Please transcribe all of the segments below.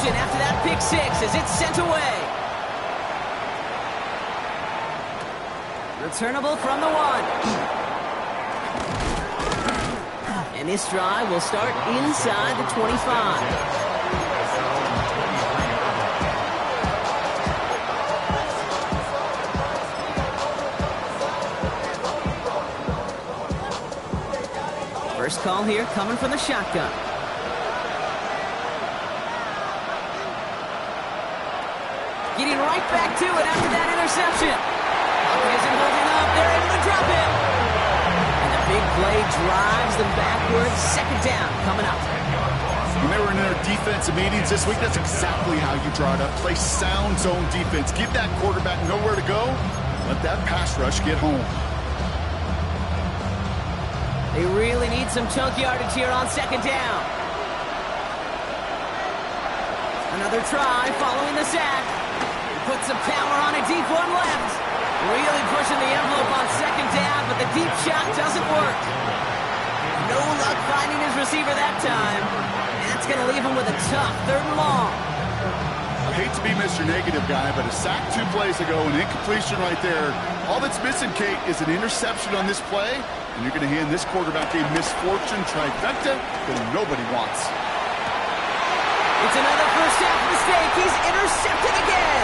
interception after that pick six as it's sent away. Returnable from the 1. And this drive will start inside the 25. First call here coming from the shotgun. Getting right back to it after that interception. Isn't holding up. They're able to drop it. And the big play drives them backwards. Second down coming up. When they were in their defensive meetings this week, that's exactly how you draw it up. Play sound zone defense. Give that quarterback nowhere to go. Let that pass rush get home. They really need some chunk yardage here on second down. Another try following the sack. Put some power on a deep one left. Really pushing the envelope on second down, but the deep shot doesn't work. No luck finding his receiver that time. That's going to leave him with a tough 3rd and long. I hate to be Mr. Negative guy, but a sack 2 plays ago, an incompletion right there. All that's missing, Kate, is an interception on this play, and you're going to hand this quarterback a misfortune trifecta that nobody wants. It's another first half mistake. He's intercepted again.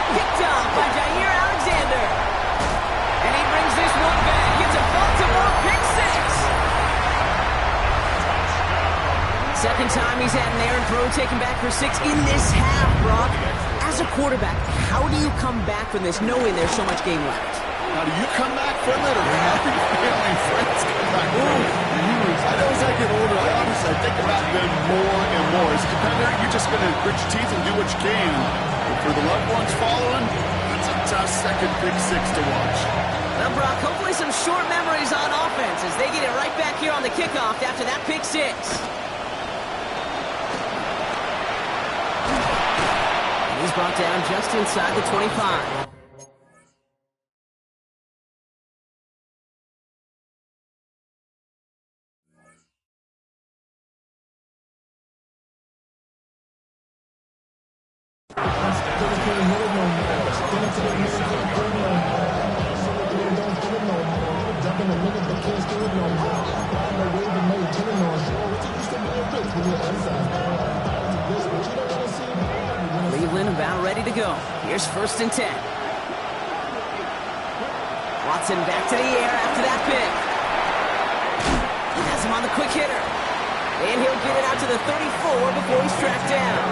Picked off by Jair Alexander. And he brings this one back. It's a Baltimore pick six. Second time he's had an errant throw taken back for 6 in this half, Brock. As a quarterback, how do you come back from this knowing there's so much game left? How do you come back from it, or how do your family and friends come back from it? I know as I get older, I think about them more and more. As a competitor, you're just going to grit your teeth and do what you can. But for the loved ones following, it's a tough second pick six to watch. Well, Brock, hopefully some short memories on offense as they get it right back here on the kickoff after that pick six. And he's brought down just inside the 25. Cleveland about ready to go. Here's 1st and 10. Watson back to the air after that pick. He has him on the quick hitter. And he'll get it out to the 34 before he's tracked down.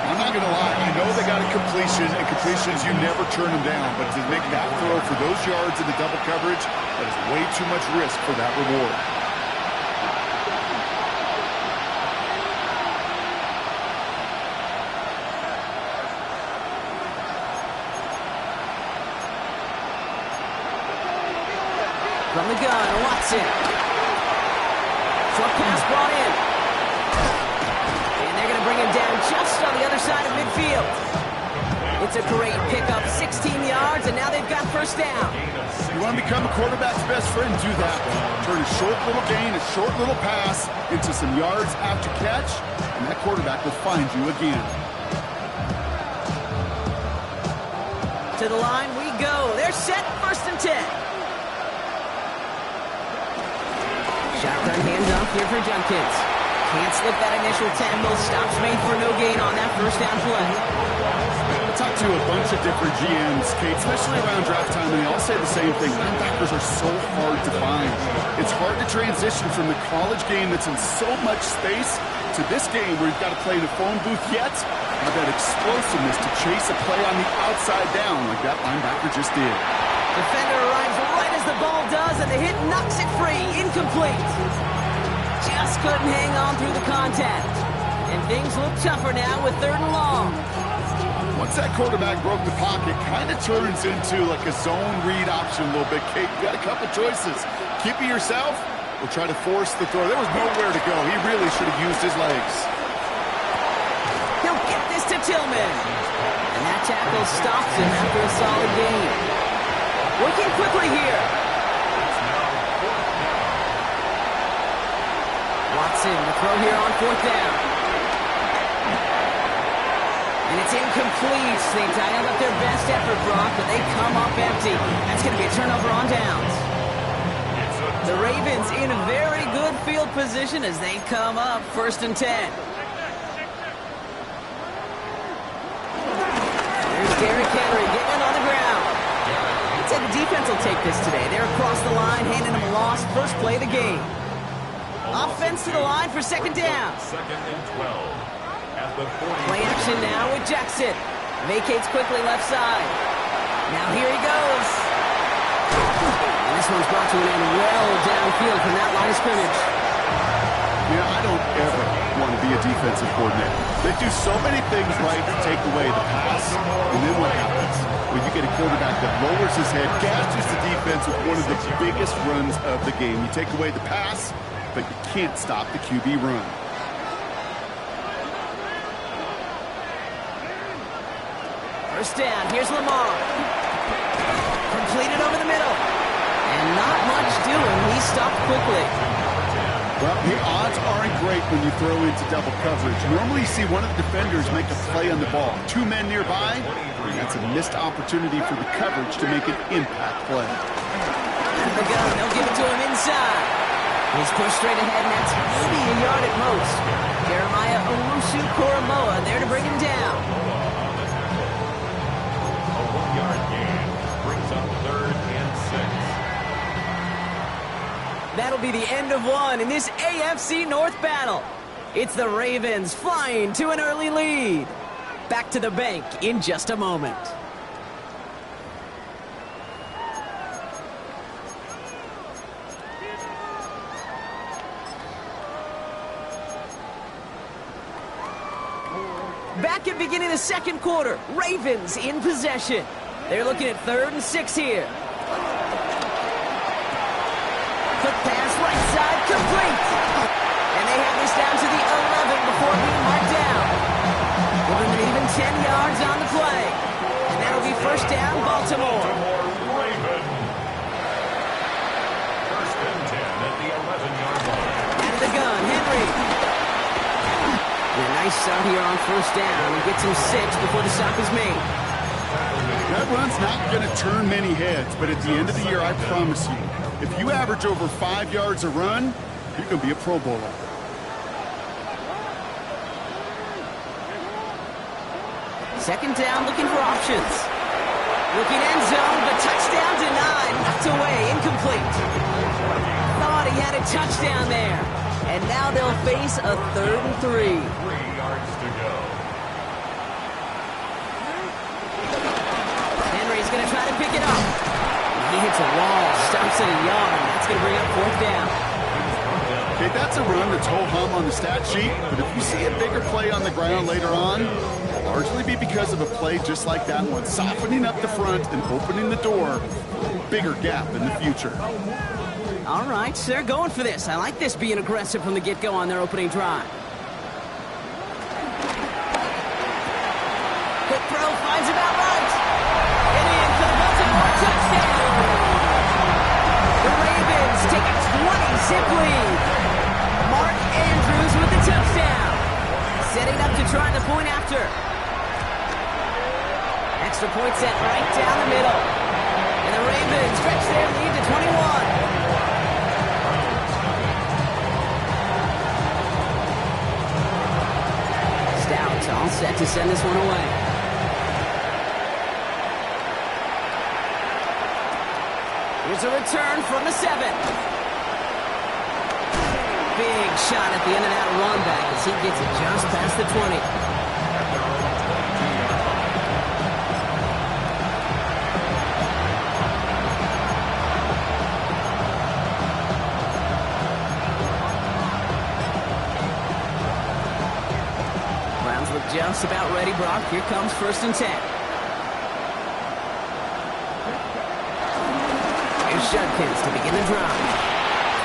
I'm not going to lie. I know they got a completion, and completions, you never turn them down. But to make that throw for those yards in the double coverage, that is way too much risk for that reward. From the gun, Watson. Short pass brought in. And they're going to bring him down just on the other side of midfield. It's a great pickup, 16 yards, and now they've got 1st down. You want to become a quarterback's best friend, do that. Turn a short little gain, a short little pass into some yards after catch, and that quarterback will find you again. To the line we go. They're set, 1st and 10. Shotgun handoff here for Junkins. Can't slip that initial tackle. Stops made for no gain on that 1st down play. I talked to a bunch of different GMs, Kate, especially around draft time, and they all say the same thing. Linebackers are so hard to find. It's hard to transition from the college game that's in so much space to this game where you've got to play in a phone booth yet have that explosiveness to chase a play on the outside down like that linebacker just did. Defender arrives right as the ball does, and the hit knocks it free. Incomplete. Just couldn't hang on through the contact. And things look tougher now with 3rd and long. Once that quarterback broke the pocket, kind of turns into like a zone read option a little bit. Kate, you got a couple choices. Keep it yourself or try to force the throw. There was nowhere to go. He really should have used his legs. He'll get this to Tillman. And that tackle stops him after a solid gain. Working quickly here. Watson, the throw here on 4th down. It's incomplete. They dialed up their best effort, Brock, but they come up empty. That's going to be a turnover on downs. The Ravens in a very good field position as they come up 1st and 10. There's Derrick Henry getting on the ground. I'd say the defense will take this today. They're across the line, handing them a loss. First play of the game. Offense to the line for 2nd down. 2nd and 12. At the 40. Play action now with Jackson. Vacates quickly left side. Now here he goes. And this one's brought to an end well downfield from that line of scrimmage. Yeah, I don't ever want to be a defensive coordinator. They do so many things right to take away the pass, and then what happens? When you get a quarterback that lowers his head, gashes the defense with one of the biggest runs of the game. You take away the pass, but you can't stop the QB run. First down, here's Lamar. Completed over the middle. And not much doing. He stopped quickly. Well, the odds aren't great when you throw into double coverage. Normally you see one of the defenders make a play on the ball. 2 men nearby, and that's a missed opportunity for the coverage to make an impact play. Out of the gun, they'll give it to him inside. He's pushed straight ahead, and that's maybe a yard at most. Jeremiah Owusu-Koramoah there to bring him down. A 1-yard gain brings up 3rd and 6. That'll be the end of one in this AFC North battle. It's the Ravens flying to an early lead. Back to the bank in just a moment. Back at beginning of the 2nd quarter, Ravens in possession. They're looking at 3rd and 6 here. Quick pass, right side, complete. And they have this down to the 11 before being marked down. Give them an even 10 yards on the play. And that'll be 1st down, Baltimore. Raven. 1st and 10 at the 11-yard line. Out of the gun, Henry. And a nice start here on 1st down. He gets him 6 before the stop is made. That run's not going to turn many heads, but at the end of the year, I promise you, if you average over 5 yards a run, you're going to be a Pro Bowler. Second down, looking for options. Looking end zone, but touchdown denied. Knocked away, incomplete. Thought he had a touchdown there. And now they'll face a 3rd and 3. 3 yards to go. Henry's going to try to pick it up. He hits a wall, stops at a yard. That's going to bring up 4th down. Okay, that's a run that's ho-hum on the stat sheet, but if you see a bigger play on the ground later on, it'll largely be because of a play just like that one, softening up the front and opening the door, bigger gap in the future. All right, so they're going for this. I like this being aggressive from the get-go on their opening drive. Quick throw, finds about right. And in for the Baltimore touchdown. The Ravens take a 20-zip lead. Mark Andrews with the touchdown. Setting up to try the point after. Extra point set right down the middle. And the Ravens stretch their lead to 21. Stout all set to send this one away. Here's a return from the 7. Big shot at the end of that run back as he gets it just past the 20. Browns look just about ready, Brock. Here comes 1st and 10. Here's Judkins to begin the drive.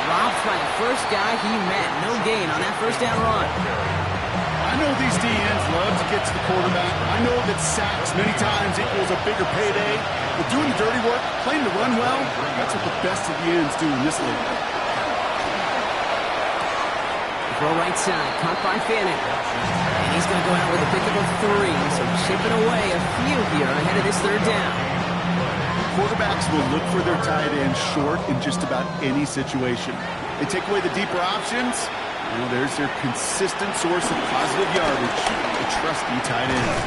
Dropped by the first guy he met. No gain on that 1st down run. I know these DNs love to get to the quarterback. I know that sacks many times equals a bigger payday. But doing the dirty work, playing the run well, that's what the best of the ends do in this league. Throw right side, caught by Fannin. And he's going to go out with a pickup of 3, so chipping away a few here ahead of this third down. Quarterbacks will look for their tight end short in just about any situation. They take away the deeper options. Well, there's their consistent source of positive yardage, the trusty tight end.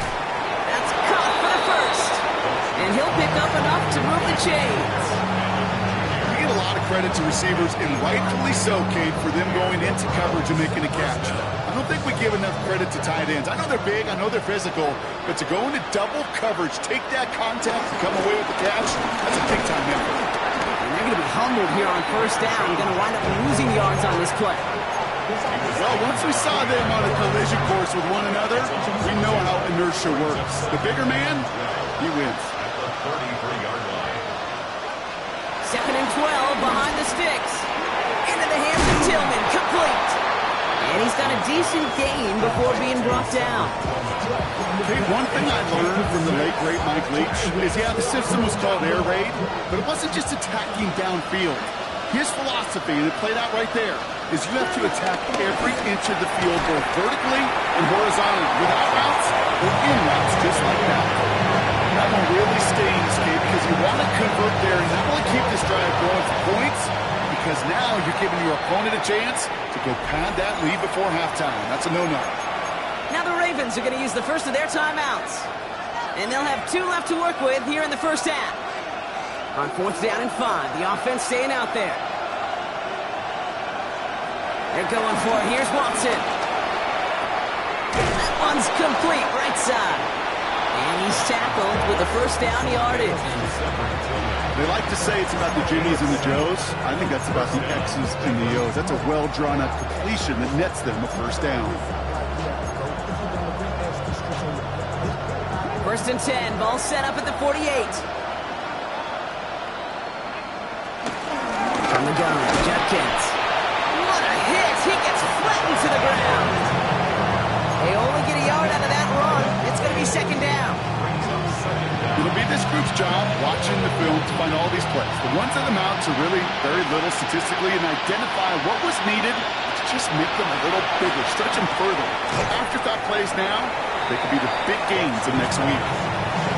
That's caught for the first. And he'll pick up enough to move the chains. We get a lot of credit to receivers, and rightfully so, Kate, for them going into coverage and making a catch. I don't think we give enough credit to tight ends. I know they're big, I know they're physical, but to go into double coverage, take that contact, and come away with the catch, that's a big-time effort. And they're going to be humbled here on first down. Going to wind up losing yards on this play. Well, once we saw them on a collision course with one another, we know how inertia works. The bigger man, he wins. 33-yard line. 2nd and 12 behind the sticks. Into the hands of Tillman, complete. And he's got a decent gain before being brought down. Okay, one thing I learned from the late, great Mike Leach is, yeah, the system was called air raid, but it wasn't just attacking downfield. His philosophy, and it played out right there, is you have to attack every inch of the field, both vertically and horizontally, without routes or in routes, just like that. That one really stings, Kate, because you want to convert there and not only keep this drive going for points, because now you're giving your opponent a chance to go pad that lead before halftime. That's a no-no. Now the Ravens are going to use the first of their timeouts. And they'll have 2 left to work with here in the first half. On 4th down and 5, the offense staying out there. They're going for it. Here's Watson. That one's complete, right side. And he's tackled with the first down yardage. They like to say it's about the Jimmies and the Joes. I think that's about the X's and the O's. That's a well-drawn-up completion that nets them a first down. 1st and 10, ball set up at the 48. From the gun, Judkins. What a hit! He gets flattened to the ground. They only get a yard out of that run. It's going to be 2nd down. It'll be this group's job watching the film to find all these plays. The ones that amount to really very little statistically and identify what was needed to just make them a little bigger, stretch them further. Afterthought plays now, they could be the big gains of next week.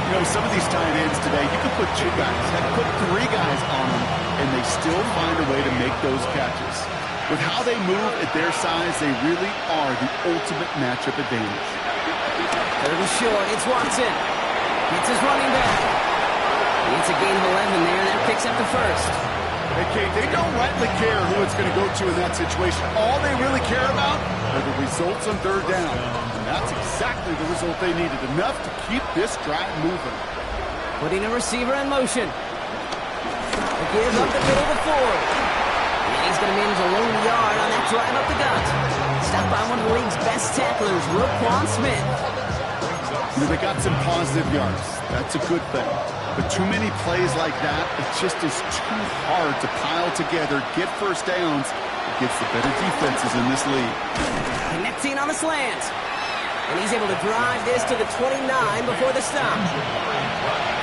You know, some of these tight ends today, you can put 2 guys, heck, put 3 guys on them, and they still find a way to make those catches. With how they move at their size, they really are the ultimate matchup advantage. 3rd and short, it's Watson. It's his running back. It's a gain of 11 there. That picks up the first. Hey, Kate, they don't rightly care who it's going to go to in that situation. All they really care about are the results on 3rd down. And that's exactly the result they needed. Enough to keep this drive moving. Putting a receiver in motion. A give up the middle of the 4. And he's going to manage a lone yard on that drive up the gut. Stopped by one of the league's best tacklers, Roquan Smith. You know, they got some positive yards. That's a good thing. But too many plays like that, it just is too hard to pile together, get first downs against the better defenses in this league. Connecting on the slant. And he's able to drive this to the 29 before the stop.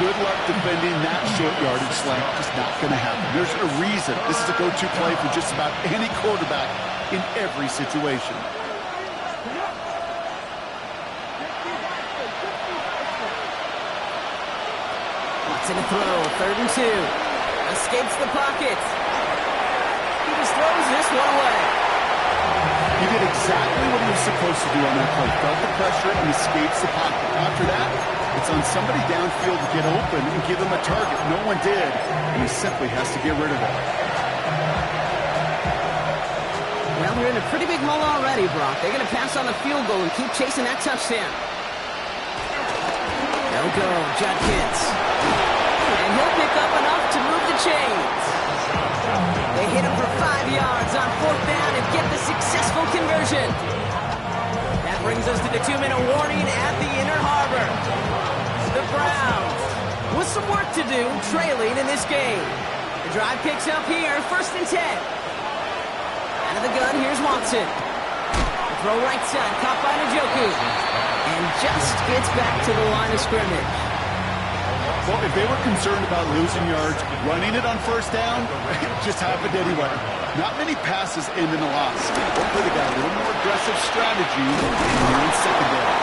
Good luck defending that short yardage slant. Just not going to happen. There's a reason. This is a go-to play for just about any quarterback in every situation. Watson to throw, 3rd and 2. Escapes the pocket. He just throws this one away. He did exactly what he was supposed to do on that play. Felt the pressure and escapes the pocket. After that, it's on somebody downfield to get open and give him a target. No one did, and he simply has to get rid of it. Well, they're in a pretty big hole already, Brock. They're going to pass on the field goal and keep chasing that touchdown. They'll go, Judkins. And he'll pick up enough to move the chains. They hit him for 5 yards on 4th down and get the successful conversion. That brings us to the 2-minute warning at the Inner Harbor. The Browns, with some work to do, trailing in this game. The drive picks up here, 1st and 10. Out of the gun, here's Watson. Throw right side, caught by Njoku. And just gets back to the line of scrimmage. Well, if they were concerned about losing yards, running it on first down, it just happened anyway. Not many passes end in a loss. Hopefully they got a little more aggressive strategy in second down.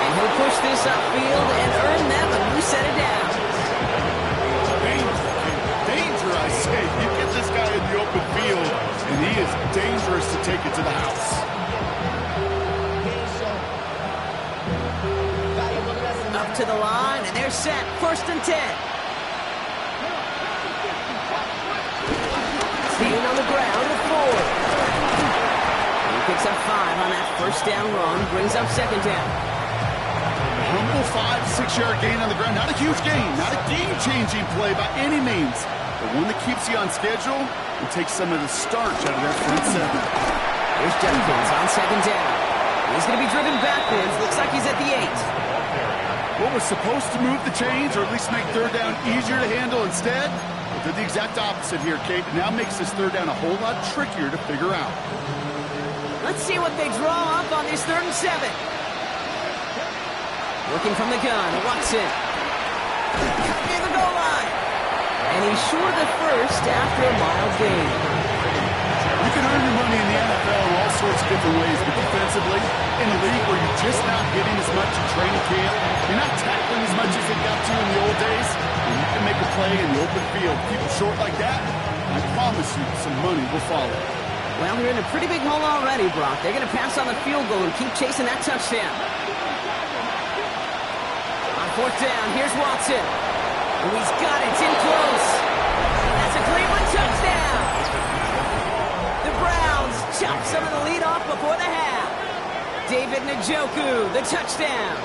And he'll push this upfield and earn them a new set of downs. Danger, I say. You get this guy in the open field, and he is dangerous to take it to the house. Up to the line, and they're set. 1st and 10. Staying on the ground at 4. He picks up 5 on that first down run. Brings up 2nd down. Humble 5-6-yard gain on the ground. Not a huge gain. Not a game-changing play by any means. But one that keeps you on schedule and takes some of the starch out of that front 7. Here's Jenkins on 2nd down. He's going to be driven backwards. Looks like he's at the 8. What was supposed to move the chains or at least make 3rd down easier to handle instead? Well, did the exact opposite here, Kate. It now makes this 3rd down a whole lot trickier to figure out. Let's see what they draw up on this 3rd and 7. Looking from the gun, Watson. Near the goal line. And he's short of the first after a mild gain. You can earn your money in the NFL in all sorts of different ways, but defensively, in a league where you're just not getting as much in training camp, you're not tackling as much as they got to in the old days, and you can make a play in the open field. People short like that, I promise you some money will follow. Well, they're in a pretty big hole already, Brock. They're going to pass on the field goal and keep chasing that touchdown. On 4th down, here's Watson. Oh, he's got it. It's in close. That's a Cleveland touchdown. The Browns chop some of the lead off before the half. David Njoku, the touchdown.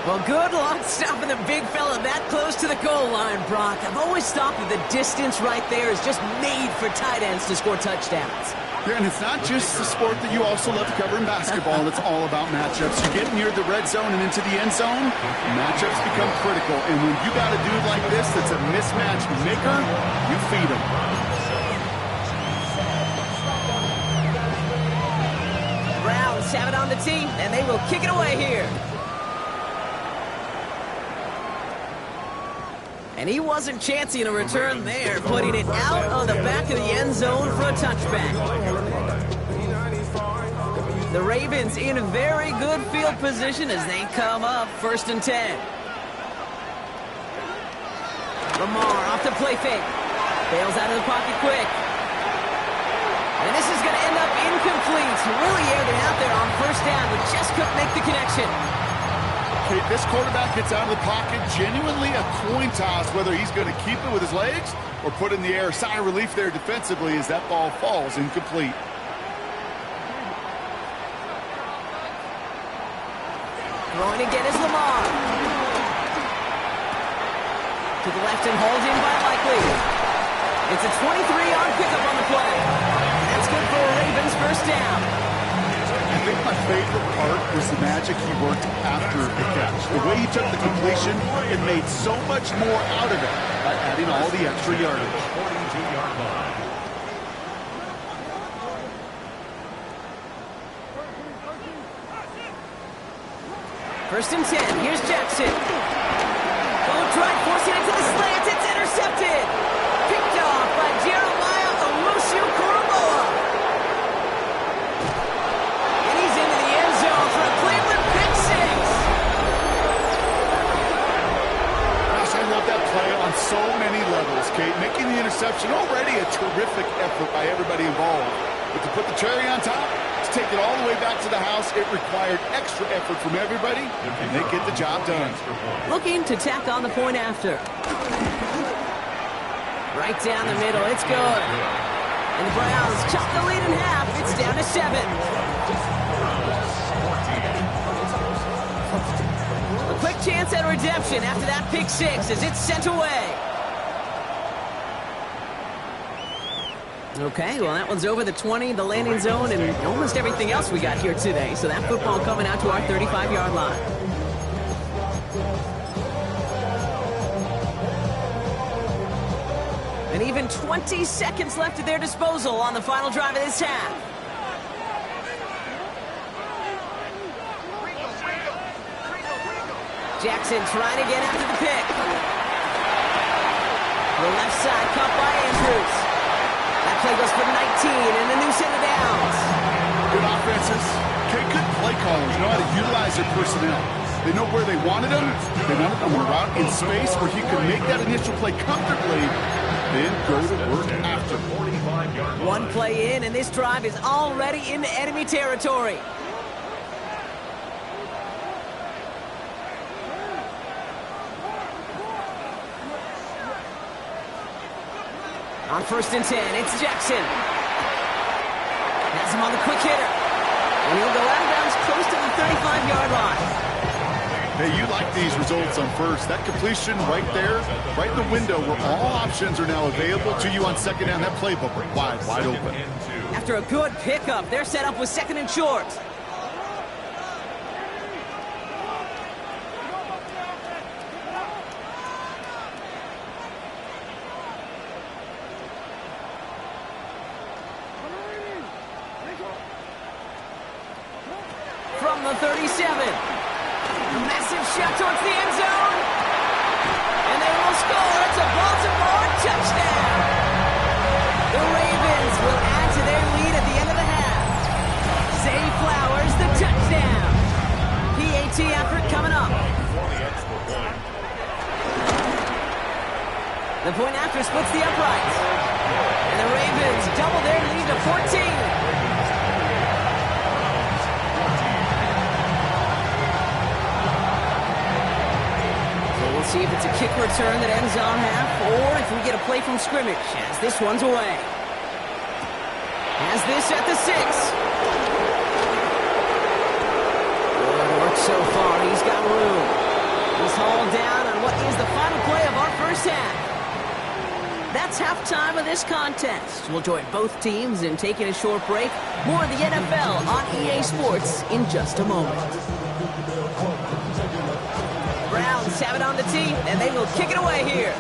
Well, good luck stopping the big fella that close to the goal line, Brock. I've always thought that the distance right there is just made for tight ends to score touchdowns. Yeah, and it's not just the sport that you also love to cover in basketball. It's all about matchups. You get near the red zone and into the end zone, matchups become critical. And when you got a dude like this that's a mismatch maker, you feed him. Browns have it on the team, and they will kick it away here. And he wasn't chancing a return there, putting it out of the back of the end zone for a touchback. The Ravens in a very good field position as they come up 1st and 10. Lamar off the play fake. Bails out of the pocket quick. And this is going to end up incomplete. Really aired it out there on 1st down, but just couldn't make the connection. Okay, this quarterback gets out of the pocket, genuinely a coin toss, whether he's going to keep it with his legs or put it in the air. Sigh of relief there defensively as that ball falls incomplete. Throwing again is Lamar. To the left and hauled in by Likely. It's a 23-yard pickup on the play. That's good for a Ravens 1st down. I think my favorite part was the magic he worked after the catch. The way he took the completion and made so much more out of it by adding all the extra yardage. 42-yard line. 1st and 10. Here's Jackson. Going drive, forcing it to the slant. It's intercepted. Picked off by Jeremiah Owusu-Koramoah. And he's into the end zone for a Cleveland pick 6. Gosh, I love that play on so many levels, Kate. Making the interception already a terrific effort by everybody involved. But to put the cherry on top, to take it all the way back to the house, it required extra effort from everybody, and they get the job done. Looking to tack on the point after. Right down the middle, it's good. And the Browns chop the lead in half. It's down to 7. A quick chance at redemption after that pick 6 as it's sent away. Okay, well, that one's over the 20, the landing zone, and almost everything else we got here today. So that football coming out to our 35-yard line. And even 20 seconds left at their disposal on the final drive of this half. Jackson trying to get after the pick. The left side caught by Andrews. That play goes for 19 and a new set of downs. Good offenses. Okay, good play callers know how to utilize their personnel. They know where they wanted them. They wanted them to route in space where he could make that initial play comfortably, then go to work after. One play in, and this drive is already into enemy territory. On 1st and 10, it's Jackson. Has him on the quick hitter. And he'll go out of bounds close to the 35-yard line. Hey, you like these results on first. That completion right there, right in the window where all options are now available to you on second down. That playbook wide open. After a good pickup, they're set up with 2nd and short. From the 37. A massive shot towards the end zone. And they will score. It's a Baltimore touchdown. The Ravens will add to their lead at the end of the half. Zay Flowers, the touchdown. PAT effort coming up. The point after splits the uprights. And the Ravens double their lead to 14. See if it's a kick return that ends on half, or if we get a play from scrimmage, as this one's away. Has this at the 6. Good work so far. He's got room. He's hauled down on what is the final play of our first half. That's halftime of this contest. We'll join both teams in taking a short break. More of the NFL on EA Sports in just a moment. Browns have it on the tee, and they will kick it away here.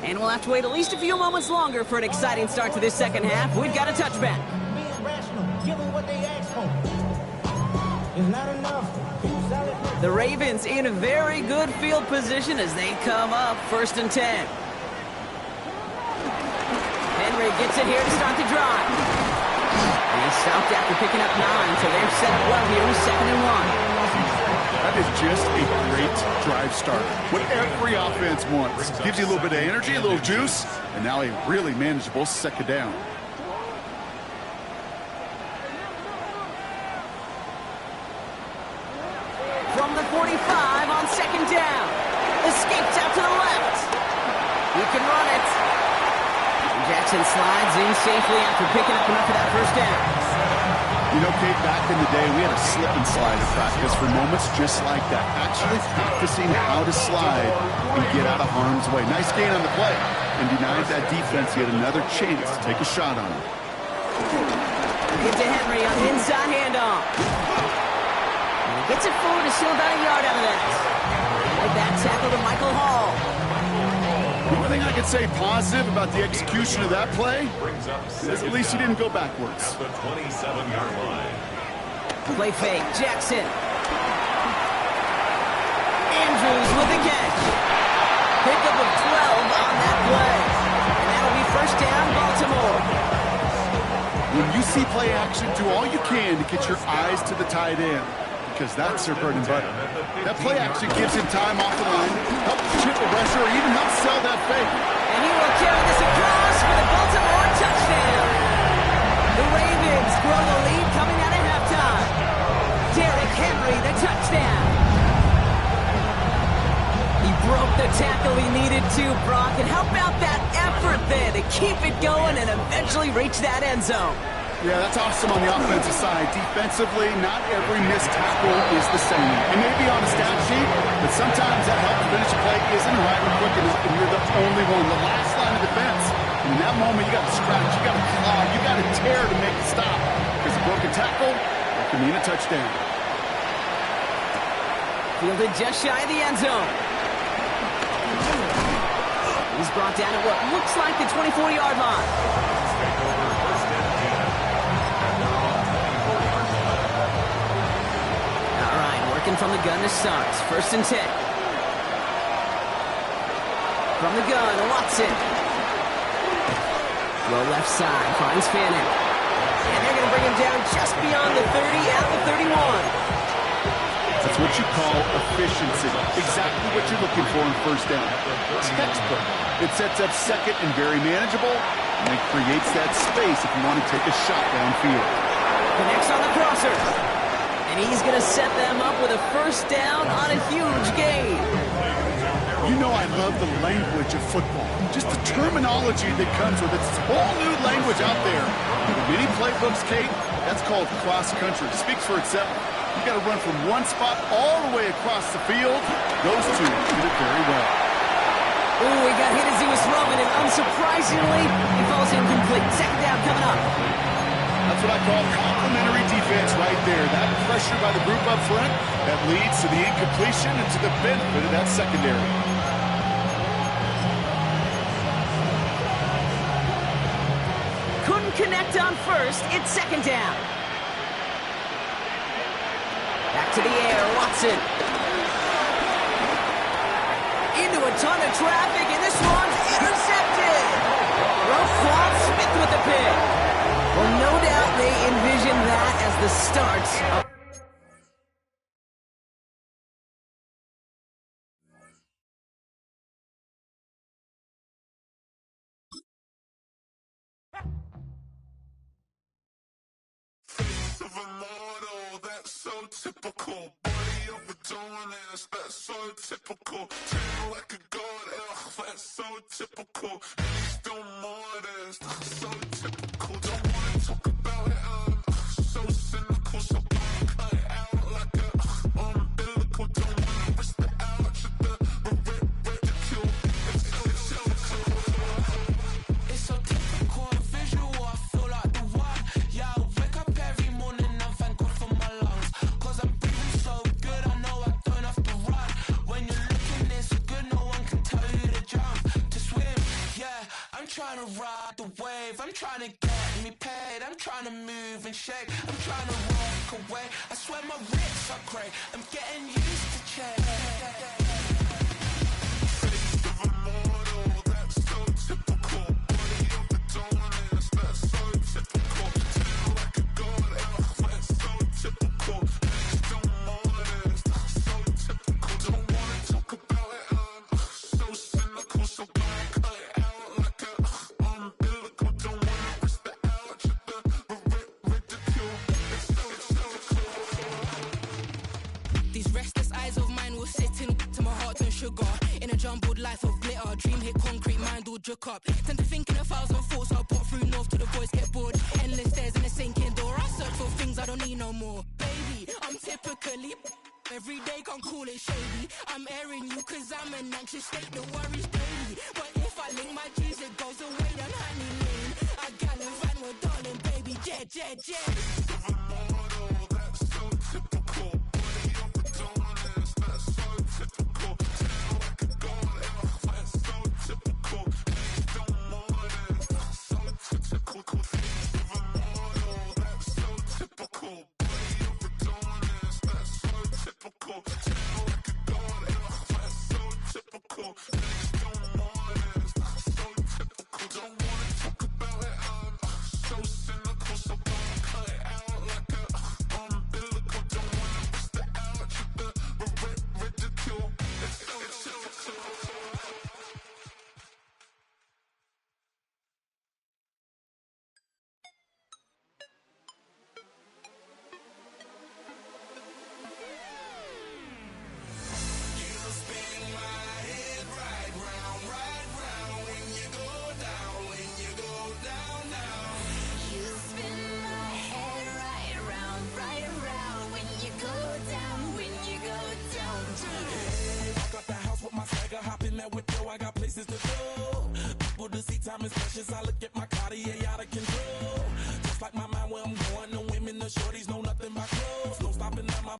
And we'll have to wait at least a few moments longer for an exciting start to this second half. We've got a touchback. Being rational, give them what they asked for. It's not enough. The Ravens in a very good field position as they come up 1st and 10. Henry gets it here to start the drive. He stopped after picking up 9, so they're set up well here with 2nd and 1. That is just a great drive start. What every offense wants. Gives you a little bit of energy, a little juice, and now a really manageable second down. From the 45 on 2nd down. Escapes out to the left. He can run it. Jackson slides in safely after picking up enough of that 1st down. You know, Kate, back in the day, we had a slip and slide at practice for moments just like that. Actually practicing how to slide and get out of harm's way. Nice gain on the play. And denied that defense yet another chance to take a shot on him. Get to Henry on the inside handoff. And he gets it forward to steal about a yard out of that. Like that tackle to Michael Hall. One thing I could say positive about the execution of that play is at least he didn't go backwards. The 27-yard line. Play fake, Jackson. Andrews with the catch. Pickup of 12 on that play. And that'll be 1st down, Baltimore. When you see play action, do all you can to get your eyes to the tight end, because that's their bread and butter. That play action gives him time off the line, helps chip a rusher, or even helps sell that fake. And he will carry this across for the Baltimore touchdown. The Ravens grow the lead coming out of halftime. Derrick Henry, the touchdown. He broke the tackle he needed to, Brock. And how about that effort there to keep it going and eventually reach that end zone? Yeah, that's awesome on the offensive side. Defensively, not every missed tackle is the same. It may be on a stat sheet, but sometimes that help to finish a play isn't right or quick enough, and you're the only one, the last line of defense. And in that moment, you got to scratch, you got to claw, you got to tear to make it stop. Because a broken tackle, that can mean a touchdown. Fielded just shy of the end zone. He's brought down at what looks like the 24-yard line. Looking from the gun to start. 1st and 10. From the gun, Watson. Low left side, finds Fanning. And they're going to bring him down just beyond the 30 at the 31. That's what you call efficiency. Exactly what you're looking for in 1st down. Textbook. It sets up 2nd and very manageable, and it creates that space if you want to take a shot downfield. Connects on the crosser. And he's going to set them up with a 1st down on a huge gain. You know I love the language of football. Just the terminology that comes with it. It's a whole new language out there. In many playbooks, Kate, that's called cross-country. It speaks for itself. You got to run from one spot all the way across the field. Those two did it very well. Ooh, he got hit as he was throwing, and unsurprisingly, he falls incomplete. 2nd down coming up. That's what I call complementary defense right there. That pressure by the group up front, that leads to the incompletion and to the benefit of that secondary. Couldn't connect on 1st. It's 2nd down. Back to the air, Watson. Into a ton of traffic, and this one's intercepted. Roquan Smith with the pick. Well, no doubt they envisioned that as the start of... Of a model, that's so typical. Body of a Adonis, that's so typical. Treat like a god, ugh, that's so typical. Still modest, so typical. Don't wanna talk about it, so cynical. So cut it out like a umbilical. Don't wanna risk the ouch of the ridicule. It's so typical and visual, I feel like the one. Yeah, I wake up every morning and thank God for my lungs. Cause I'm breathing so good, I know I don't have to run. When you're looking this good, no one can tell you to jump, to swim. Yeah, I'm trying to ride the wave, I'm trying to get me paid, I'm trying to move and shake, I'm trying to walk away. I swear my wrists are great, I'm getting used to change. Face of a model, that's so typical. Body of a Adonis, that's so typical. Feel like a god, that's so typical. Still modest, so typical. Don't wanna talk about it, so cynical. So cut it out like a umbilical. Don't wanna risk the ouch of the ridicule. These restless eyes of mine will sit in to my heart and sugar. In a jumbled life of glitter, dream hit concrete, mind all jook up. Tend to think in 1,000 thoughts, I'll pop through north till the boys get bored. Endless stairs in a sinking door, I search for things I don't need no more. Baby, I'm typically every day, can't call it shady. I'm airing you cause I'm an anxious state, the worries daily. But if I link my G's, it goes away down honey lane. I gallivant with darling, baby, jet, jet, jet. Of a model, that's so typical. Body of a Adonis, that's so typical. Feel like a god, that's so typical. Still modest, so typical. Of a model, that's so typical. Body of a Adonis, that's so typical. Feel like a god, that's so typical. Still modest, so typical. Don't wanna talk about it, so cynical. So cut it out like a umbilical. Don't wanna risk the ouch of the ridicule. It's so typical. You spin my head right around when you go down, Got the house with my swagger, hop in that window. I got places to go. People to see, time is precious. I